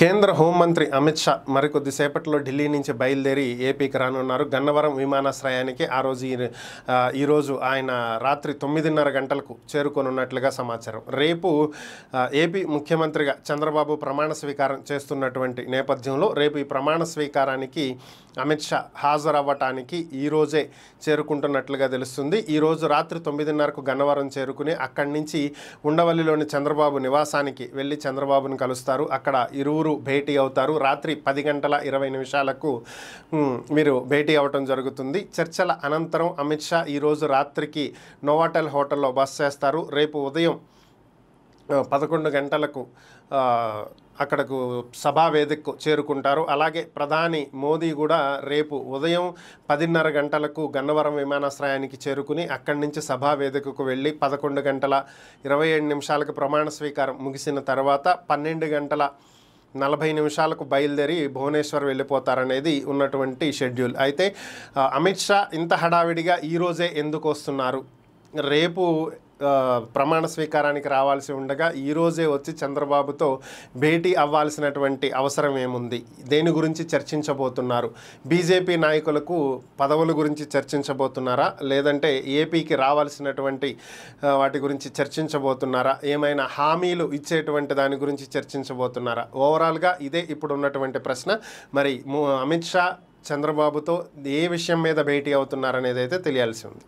కేంద్ర హోంమంత్రి అమిత్ షా మరికొద్దిసేపట్లో ఢిల్లీ నుంచి బయలుదేరి ఏపీకి రానున్నారు. గన్నవరం విమానాశ్రయానికి ఈరోజు ఆయన రాత్రి 9:30 గంటలకు చేరుకోనున్నట్లుగా సమాచారం. రేపు ఏపీ ముఖ్యమంత్రిగా చంద్రబాబు ప్రమాణ స్వీకారం చేస్తున్నటువంటి నేపథ్యంలో రేపు ఈ ప్రమాణ స్వీకారానికి అమిత్ షా హాజరవ్వటానికి ఈరోజే చేరుకుంటున్నట్లుగా తెలుస్తుంది. ఈరోజు రాత్రి 9:30కు గన్నవరం చేరుకుని అక్కడి నుంచి ఉండవల్లిలోని చంద్రబాబు నివాసానికి వెళ్ళి చంద్రబాబును కలుస్తారు. అక్కడ ఇరువురు భేటీ అవుతారు. రాత్రి 10:20 వీరు భేటీ అవటం జరుగుతుంది. చర్చల అనంతరం అమిత్ షా ఈరోజు రాత్రికి నోవాటెల్ హోటల్లో బస చేస్తారు. రేపు ఉదయం 11 గంటలకు అక్కడకు సభా వేదికకు చేరుకుంటారు. అలాగే ప్రధాని మోదీ కూడా రేపు ఉదయం 10:30 గంటలకు గన్నవరం విమానాశ్రయానికి చేరుకుని అక్కడి నుంచి సభా వేదికకు వెళ్ళి 11:27 ప్రమాణ స్వీకారం ముగిసిన తర్వాత 12:40 బయలుదేరి భువనేశ్వర్ వెళ్ళిపోతారనేది ఉన్నటువంటి షెడ్యూల్. అయితే అమిత్ షా ఇంత హడావిడిగా ఈరోజే ఎందుకు వస్తున్నారు? రేపు ప్రమాణ స్వీకారానికి రావాల్సి ఉండగా ఈరోజే వచ్చి చంద్రబాబుతో భేటీ అవ్వాల్సినటువంటి అవసరం ఏముంది? దేని గురించి చర్చించబోతున్నారు? బీజేపీ నాయకులకు పదవుల గురించి చర్చించబోతున్నారా, లేదంటే ఏపీకి రావాల్సినటువంటి వాటి గురించి చర్చించబోతున్నారా, ఏమైనా హామీలు ఇచ్చేటువంటి దాని గురించి చర్చించబోతున్నారా? ఓవరాల్గా ఇదే ఇప్పుడు ఉన్నటువంటి ప్రశ్న. మరి అమిత్ షా చంద్రబాబుతో ఏ విషయం మీద భేటీ అవుతున్నారనేది అయితే తెలియాల్సి ఉంది.